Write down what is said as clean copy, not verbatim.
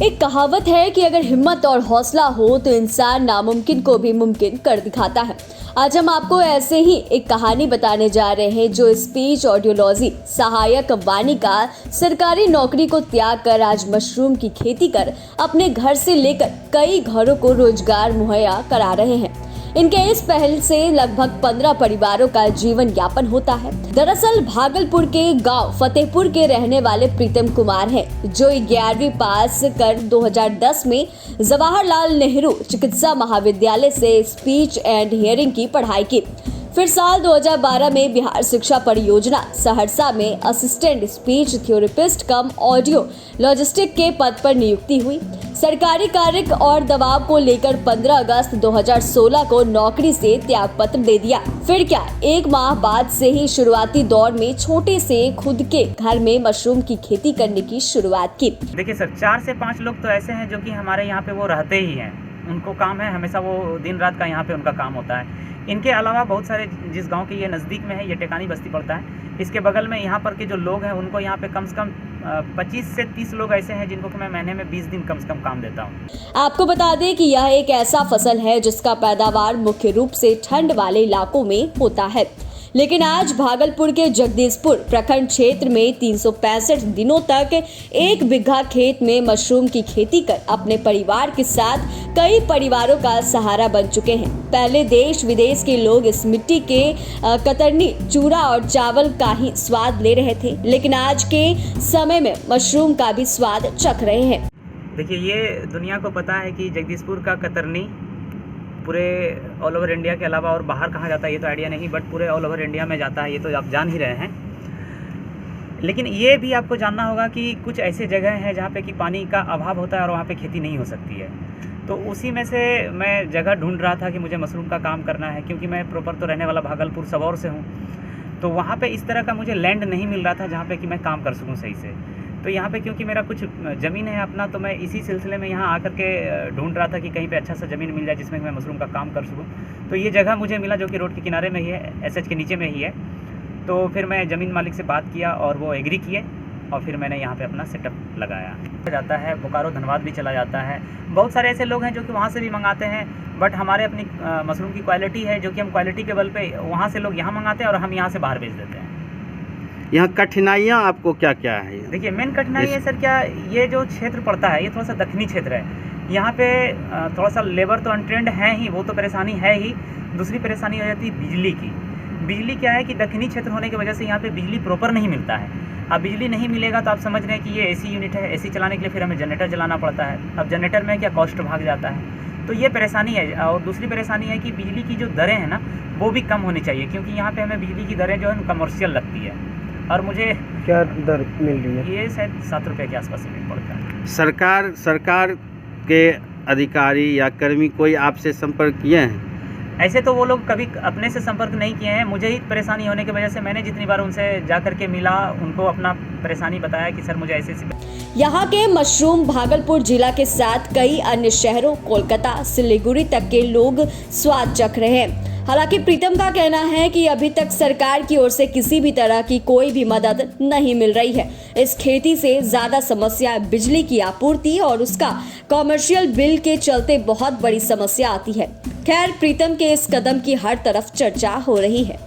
एक कहावत है कि अगर हिम्मत और हौसला हो तो इंसान नामुमकिन को भी मुमकिन कर दिखाता है। आज हम आपको ऐसे ही एक कहानी बताने जा रहे हैं जो स्पीच ऑडियोलॉजी सहायक वाणी का सरकारी नौकरी को त्याग कर आज मशरूम की खेती कर अपने घर से लेकर कई घरों को रोजगार मुहैया करा रहे हैं। इनके इस पहल से लगभग 15 परिवारों का जीवन यापन होता है। दरअसल भागलपुर के गांव फतेहपुर के रहने वाले प्रीतम कुमार हैं, जो 11वीं पास कर 2010 में जवाहरलाल नेहरू चिकित्सा महाविद्यालय से स्पीच एंड हियरिंग की पढ़ाई की। फिर साल 2012 में बिहार शिक्षा परियोजना सहरसा में असिस्टेंट स्पीच थेरेपिस्ट कम ऑडियो लॉजिस्टिक के पद पर नियुक्ति हुई। सरकारी कार्य और दबाव को लेकर 15 अगस्त 2016 को नौकरी से त्यागपत्र दे दिया। फिर क्या, एक माह बाद से ही शुरुआती दौर में छोटे से खुद के घर में मशरूम की खेती करने की शुरुआत की। देखिए सर, 4 से 5 लोग तो ऐसे हैं जो कि हमारे यहाँ पे वो रहते ही हैं। उनको काम है, हमेशा वो दिन रात का यहाँ पे उनका काम होता है। इनके अलावा बहुत सारे, जिस गांव के ये नज़दीक में है, ये टेकानी बस्ती पड़ता है, इसके बगल में यहाँ पर के जो लोग हैं उनको यहाँ पे कम से कम 25 से 30 लोग ऐसे हैं जिनको कि मैं महीने में 20 दिन कम से कम काम देता हूँ। आपको बता दें कि यह एक ऐसा फसल है जिसका पैदावार मुख्य रूप से ठंड वाले इलाकों में होता है, लेकिन आज भागलपुर के जगदीशपुर प्रखंड क्षेत्र में 365 दिनों तक 1 बीघा खेत में मशरूम की खेती कर अपने परिवार के साथ कई परिवारों का सहारा बन चुके हैं। पहले देश विदेश के लोग इस मिट्टी के कतरनी चूरा और चावल का ही स्वाद ले रहे थे, लेकिन आज के समय में मशरूम का भी स्वाद चख रहे हैं। देखिए, ये दुनिया को पता है कि जगदीशपुर का कतरनी पूरे ऑल ओवर इंडिया के अलावा और बाहर कहाँ जाता है ये तो आइडिया नहीं, बट पूरे ऑल ओवर इंडिया में जाता है, ये तो आप जान ही रहे हैं। लेकिन ये भी आपको जानना होगा कि कुछ ऐसे जगह हैं जहाँ पे कि पानी का अभाव होता है और वहाँ पे खेती नहीं हो सकती है। तो उसी में से मैं जगह ढूंढ रहा था कि मुझे मशरूम का काम करना है, क्योंकि मैं प्रॉपर तो रहने वाला भागलपुर सबौर से हूँ। तो वहाँ पे इस तरह का मुझे लैंड नहीं मिल रहा था जहाँ पे कि मैं काम कर सकूँ सही से। तो यहाँ पे क्योंकि मेरा कुछ ज़मीन है अपना, तो मैं इसी सिलसिले में यहाँ आकर के ढूंढ रहा था कि कहीं पे अच्छा सा ज़मीन मिल जाए जिसमें मैं मशरूम का काम कर सकूँ। तो ये जगह मुझे मिला जो कि रोड के किनारे में ही है, एसएच के नीचे में ही है। तो फिर मैं ज़मीन मालिक से बात किया और वो एग्री किए और फिर मैंने यहाँ पे अपना सेटअप लगाया। जाता है बोकारो धनबाद भी चला जाता है। बहुत सारे ऐसे लोग हैं जो कि वहाँ से भी मंगाते हैं, बट हमारे अपनी मशरूम की क्वालिटी है जो कि हम क्वालिटी के बल पे वहाँ से लोग यहाँ मंगाते हैं और हम यहाँ से बाहर भेज देते हैं। यहाँ कठिनाइयाँ आपको क्या क्या है? देखिए, मेन कठिनाई है सर, क्या ये जो क्षेत्र पड़ता है ये थोड़ा सा दक्षिणी क्षेत्र है। यहाँ पे थोड़ा सा लेबर तो अनट्रेंड है ही, वो तो परेशानी है ही। दूसरी परेशानी हो जाती है बिजली की। बिजली क्या है कि दक्षिणी क्षेत्र होने की वजह से यहाँ पे बिजली प्रॉपर नहीं मिलता है। अब बिजली नहीं मिलेगा तो आप समझ रहे हैं कि ये एसी यूनिट है, एसी चलाने के लिए फिर हमें जनरेटर चलाना पड़ता है। अब जनरेटर में क्या कॉस्ट भाग जाता है, तो ये परेशानी है। और दूसरी परेशानी है कि बिजली की जो दरें हैं ना, वो भी कम होनी चाहिए, क्योंकि यहाँ पे हमें बिजली की दरें जो है कमर्शियल लगती है। और मुझे क्या दर मिल रही है? ये शायद 7 रुपये के आसपास में पड़ता है। सरकार के अधिकारी या कर्मी कोई आपसे संपर्क किए हैं? ऐसे तो वो लोग कभी अपने से संपर्क नहीं किए हैं। मुझे ही परेशानी होने की वजह से मैंने जितनी बार उनसे जा करके मिला, उनको अपना परेशानी बताया कि सर मुझे ऐसे यहाँ के मशरूम भागलपुर जिला के साथ कई अन्य शहरों कोलकाता सिलीगुड़ी तक के लोग स्वाद चख रहे हैं। हालांकि प्रीतम का कहना है कि अभी तक सरकार की ओर से किसी भी तरह की कोई भी मदद नहीं मिल रही है। इस खेती से ज्यादा समस्या बिजली की आपूर्ति और उसका कॉमर्शियल बिल के चलते बहुत बड़ी समस्या आती है। खैर, प्रीतम के इस कदम की हर तरफ चर्चा हो रही है।